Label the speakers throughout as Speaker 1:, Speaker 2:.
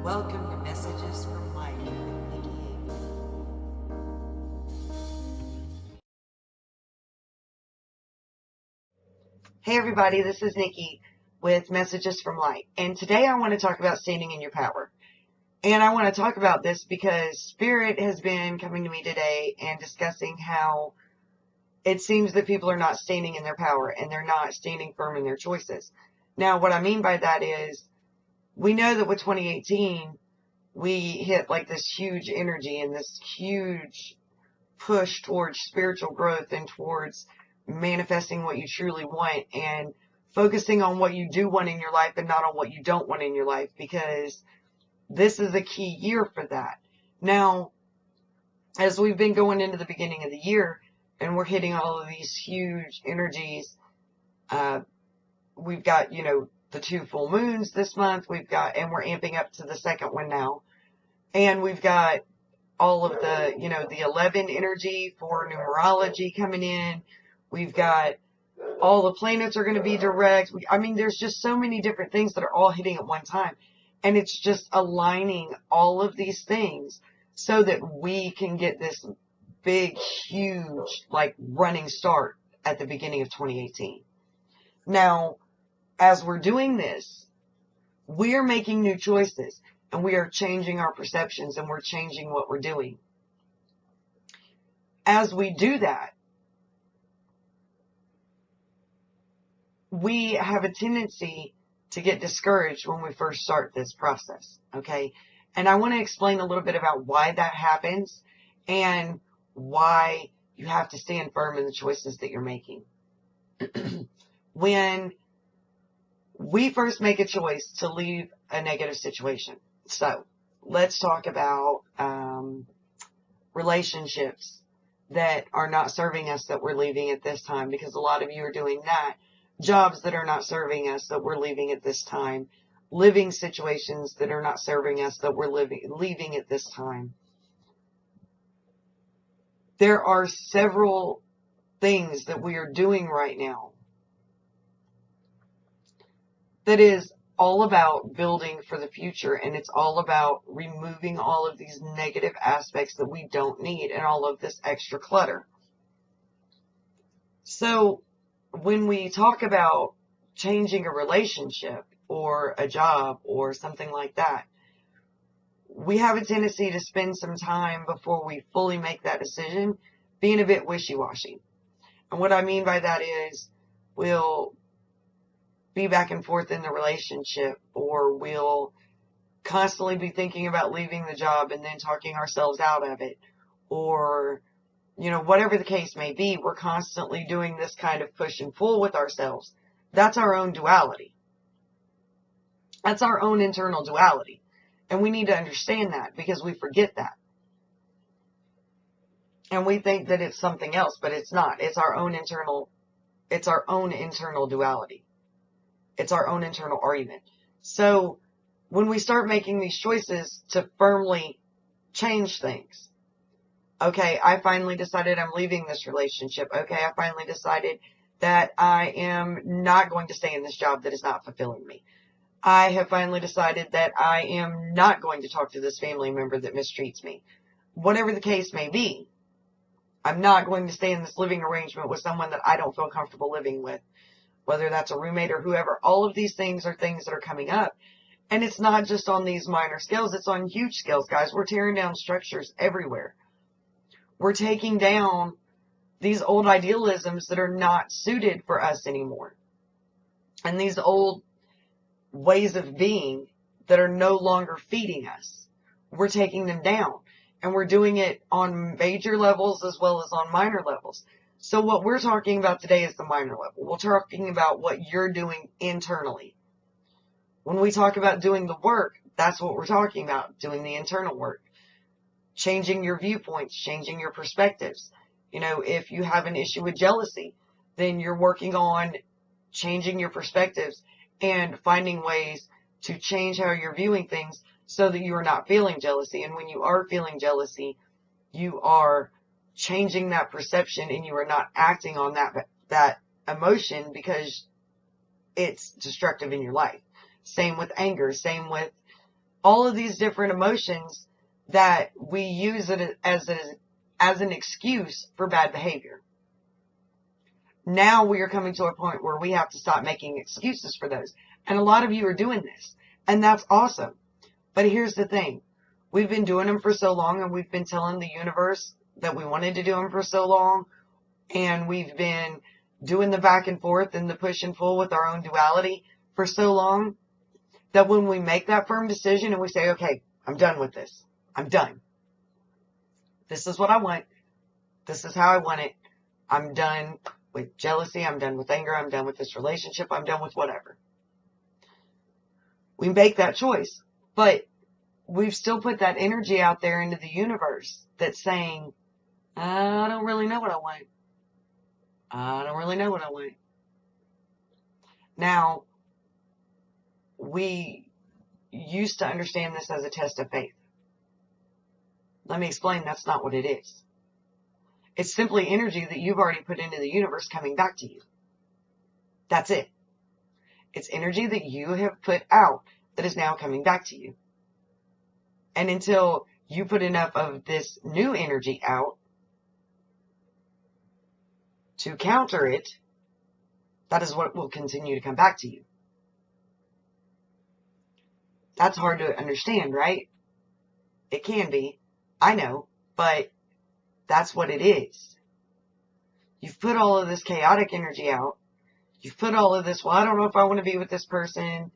Speaker 1: Welcome to Messages from Light with Nikki Avery.
Speaker 2: Hey everybody, this is Nikki with Messages from Light. And today I want to talk about standing in your power. And I want to talk about this because Spirit has been coming to me today and discussing how it seems that people are not standing in their power and they're not standing firm in their choices. Now, what I mean by that is we know that with 2018, we hit like this huge energy and this huge push towards spiritual growth and towards manifesting what you truly want and focusing on what you do want in your life and not on what you don't want in your life, because this is a key year for that. Now, as we've been going into the beginning of the year and we're hitting all of these huge energies, we've got, the 2 full moons this month, and we're amping up to the second one now. And we've got all of the, the 11 energy for numerology coming in. We've got all the planets are going to be direct. There's just so many different things that are all hitting at one time. And it's just aligning all of these things so that we can get this big, huge, running start at the beginning of 2018. Now, as we're doing this, we're making new choices and we are changing our perceptions and we're changing what we're doing. As we do that, we have a tendency to get discouraged when we first start this process, okay? And I want to explain a little bit about why that happens and why you have to stand firm in the choices that you're making. When we first make a choice to leave a negative situation, so let's talk about relationships that are not serving us that we're leaving at this time, because a lot of you are doing that. Jobs that are not serving us that we're leaving at this time. Living situations that are not serving us that we're leaving at this time. There are several things that we are doing right now that is all about building for the future, and it's all about removing all of these negative aspects that we don't need and all of this extra clutter. So when we talk about changing a relationship or a job or something like that, we have a tendency to spend some time before we fully make that decision being a bit wishy-washy. And what I mean by that is we'll be back and forth in the relationship, or we'll constantly be thinking about leaving the job and then talking ourselves out of it, or whatever the case may be. We're constantly doing this kind of push and pull with ourselves. That's our own duality. That's our own internal duality. And we need to understand that, because we forget that. And we think that it's something else, but it's not. It's our own internal duality. It's our own internal argument. So when we start making these choices to firmly change things, okay, I finally decided I'm leaving this relationship. Okay, I finally decided that I am not going to stay in this job that is not fulfilling me. I have finally decided that I am not going to talk to this family member that mistreats me. Whatever the case may be, I'm not going to stay in this living arrangement with someone that I don't feel comfortable living with, whether that's a roommate or whoever. All of these things are things that are coming up. And it's not just on these minor scales, it's on huge scales, guys. We're tearing down structures everywhere. We're taking down these old idealisms that are not suited for us anymore. And these old ways of being that are no longer feeding us. We're taking them down. And we're doing it on major levels as well as on minor levels. So what we're talking about today is the minor level. We're talking about what you're doing internally. When we talk about doing the work, that's what we're talking about, doing the internal work. Changing your viewpoints, changing your perspectives. If you have an issue with jealousy, then you're working on changing your perspectives and finding ways to change how you're viewing things so that you are not feeling jealousy. And when you are feeling jealousy, you are changing that perception and you are not acting on that emotion because it's destructive in your life. Same with anger, same with all of these different emotions that we use it as an excuse for bad behavior. Now we are coming to a point where we have to stop making excuses for those. And a lot of you are doing this. And that's awesome. But here's the thing. We've been doing them for so long, and we've been telling the universe that we wanted to do them for so long. And we've been doing the back and forth and the push and pull with our own duality for so long that when we make that firm decision and we say, okay, I'm done with this. I'm done. This is what I want. This is how I want it. I'm done with jealousy. I'm done with anger. I'm done with this relationship. I'm done with whatever. We make that choice. But we've still put that energy out there into the universe that's saying, I don't really know what I want. I don't really know what I want. Now, we used to understand this as a test of faith. Let me explain, that's not what it is. It's simply energy that you've already put into the universe coming back to you. That's it. It's energy that you have put out that is now coming back to you. And until you put enough of this new energy out to counter it, that is what will continue to come back to you. That's hard to understand, right? It can be. I know, but that's what it is. You've put all of this chaotic energy out. You've put all of this, well, I don't know if I want to be with this person.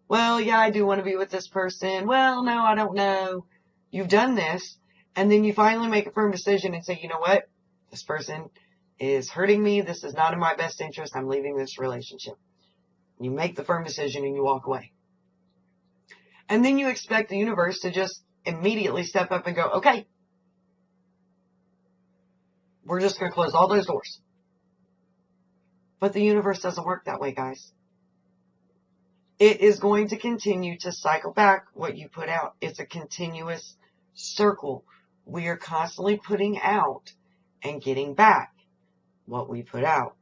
Speaker 2: Well, yeah, I do want to be with this person. Well, no, I don't know. You've done this, and then you finally make a firm decision and say, you know what? This person is hurting me. This is not in my best interest. I'm leaving this relationship. You make the firm decision and you walk away. And then you expect the universe to just immediately step up and go, okay, we're just going to close all those doors. But the universe doesn't work that way, guys. It is going to continue to cycle back what you put out. It's a continuous circle. We are constantly putting out and getting back what we put out.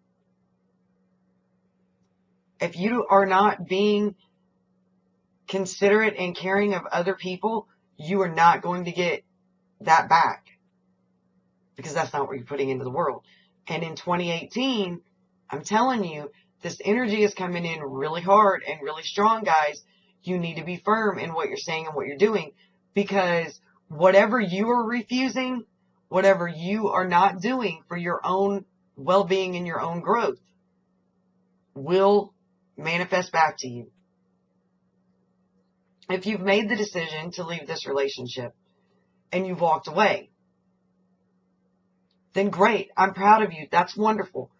Speaker 2: If you are not being considerate and caring of other people, you are not going to get that back, because that's not what you're putting into the world. And in 2018, I'm telling you, this energy is coming in really hard and really strong, guys. You need to be firm in what you're saying and what you're doing, because whatever you are refusing, whatever you are not doing for your own well-being and your own growth, will manifest back to you. If you've made the decision to leave this relationship and you've walked away, then great. I'm proud of you. That's wonderful.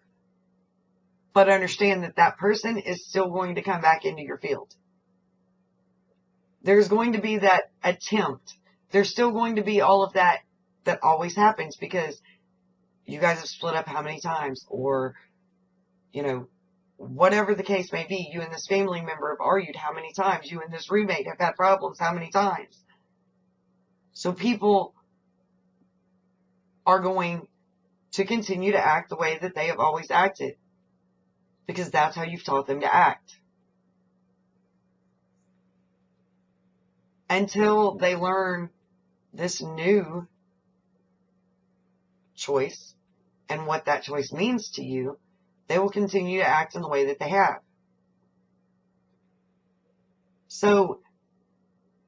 Speaker 2: But understand that that person is still going to come back into your field. There's going to be that attempt. There's still going to be all of that always happens, because you guys have split up how many times, or, whatever the case may be, you and this family member have argued how many times, you and this roommate have had problems how many times. So people are going to continue to act the way that they have always acted, because that's how you've taught them to act. Until they learn this new choice and what that choice means to you, they will continue to act in the way that they have. So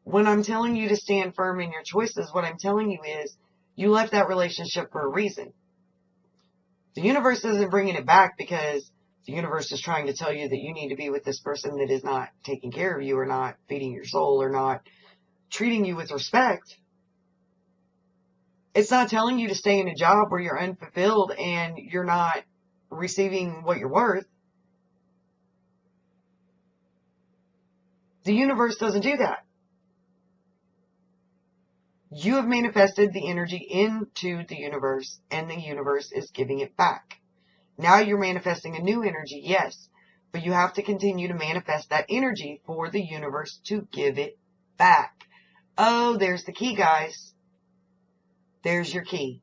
Speaker 2: when I'm telling you to stand firm in your choices, what I'm telling you is you left that relationship for a reason. The universe isn't bringing it back because the universe is trying to tell you that you need to be with this person that is not taking care of you, or not feeding your soul, or not treating you with respect. It's not telling you to stay in a job where you're unfulfilled and you're not receiving what you're worth. The universe doesn't do that. You have manifested the energy into the universe, and the universe is giving it back. Now you're manifesting a new energy, yes, but you have to continue to manifest that energy for the universe to give it back. Oh, there's the key, guys. There's your key.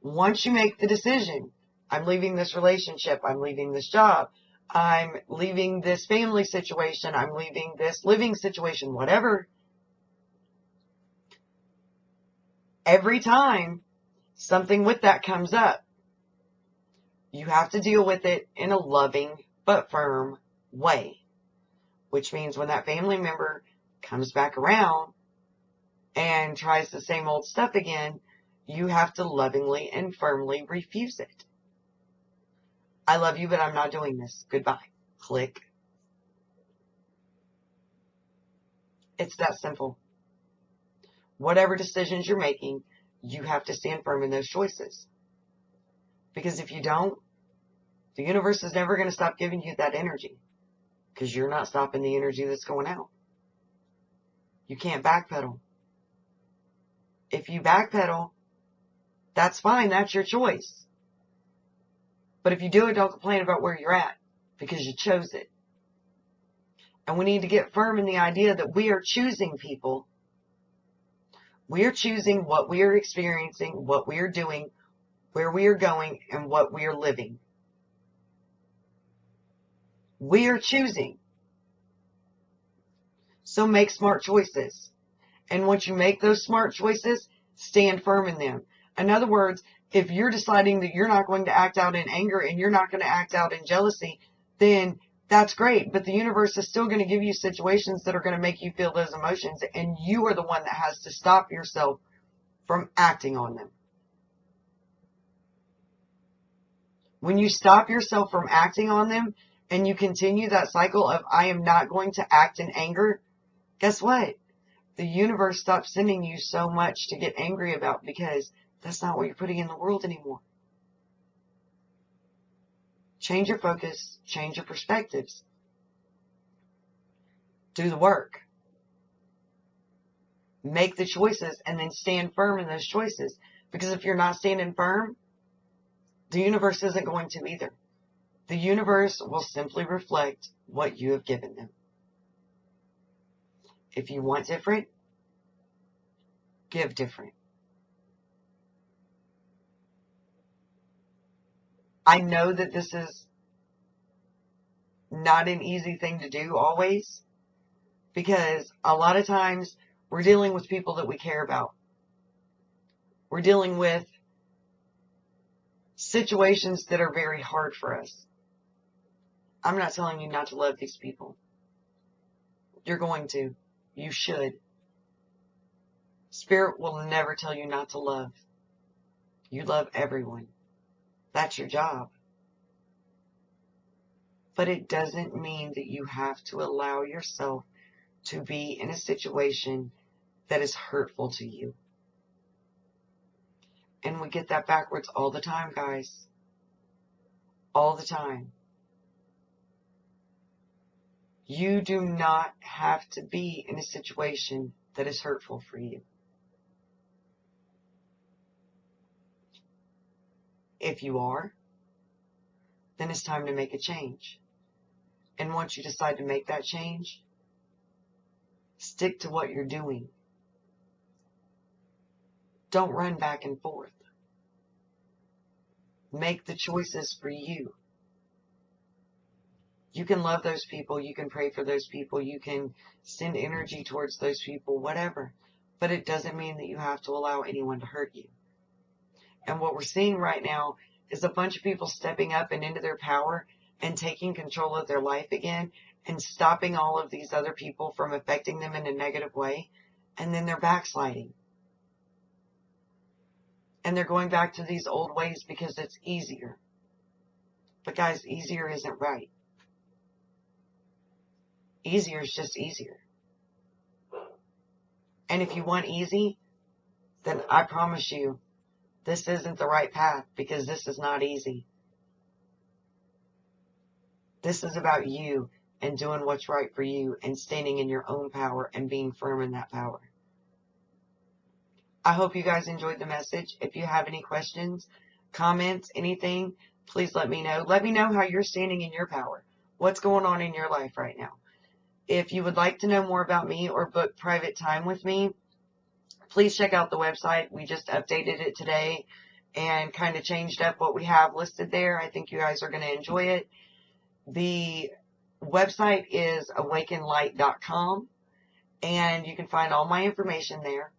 Speaker 2: Once you make the decision, I'm leaving this relationship, I'm leaving this job, I'm leaving this family situation. I'm leaving this living situation, whatever. Every time something with that comes up, you have to deal with it in a loving but firm way. Which means when that family member comes back around and tries the same old stuff again, you have to lovingly and firmly refuse it. I love you, but I'm not doing this. Goodbye. Click. It's that simple. Whatever decisions you're making, you have to stand firm in those choices. Because if you don't, the universe is never going to stop giving you that energy. Because you're not stopping the energy that's going out. You can't backpedal. If you backpedal, that's fine. That's your choice. But if you do it, don't complain about where you're at. Because you chose it. And we need to get firm in the idea that we are choosing people. We are choosing what we are experiencing, what we are doing, where we are going, and what we are living. We are choosing. So make smart choices. And once you make those smart choices, stand firm in them. In other words, if you're deciding that you're not going to act out in anger and you're not going to act out in jealousy, then that's great. But the universe is still going to give you situations that are going to make you feel those emotions. And you are the one that has to stop yourself from acting on them. When you stop yourself from acting on them and you continue that cycle of I am not going to act in anger, guess what? The universe stops sending you so much to get angry about because that's not what you're putting in the world anymore. Change your focus, change your perspectives. Do the work. Make the choices and then stand firm in those choices. Because if you're not standing firm, the universe isn't going to either. The universe will simply reflect what you have given them. If you want different, give different. I know that this is not an easy thing to do always, because a lot of times we're dealing with people that we care about. We're dealing with situations that are very hard for us. I'm not telling you not to love these people. You're going to. You should. Spirit will never tell you not to love. You love everyone. That's your job. But it doesn't mean that you have to allow yourself to be in a situation that is hurtful to you. And we get that backwards all the time, guys. All the time. You do not have to be in a situation that is hurtful for you. If you are, then it's time to make a change. And once you decide to make that change, stick to what you're doing. Don't run back and forth. Make the choices for you. You can love those people. You can pray for those people. You can send energy towards those people, whatever. But it doesn't mean that you have to allow anyone to hurt you. And what we're seeing right now is a bunch of people stepping up and into their power and taking control of their life again and stopping all of these other people from affecting them in a negative way. And then they're backsliding. And they're going back to these old ways because it's easier. But guys, easier isn't right. Easier is just easier. And if you want easy, then I promise you, this isn't the right path because this is not easy. This is about you and doing what's right for you and standing in your own power and being firm in that power. I hope you guys enjoyed the message. If you have any questions, comments, anything, please let me know. Let me know how you're standing in your power. What's going on in your life right now? If you would like to know more about me or book private time with me, please check out the website. We just updated it today and kind of changed up what we have listed there. I think you guys are going to enjoy it. The website is awakenlight.com, and you can find all my information there.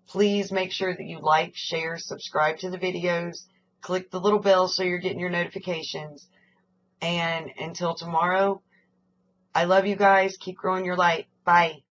Speaker 2: Please make sure that you like, share, subscribe to the videos, click the little bell so you're getting your notifications. And until tomorrow, I love you guys. Keep growing your light. Bye.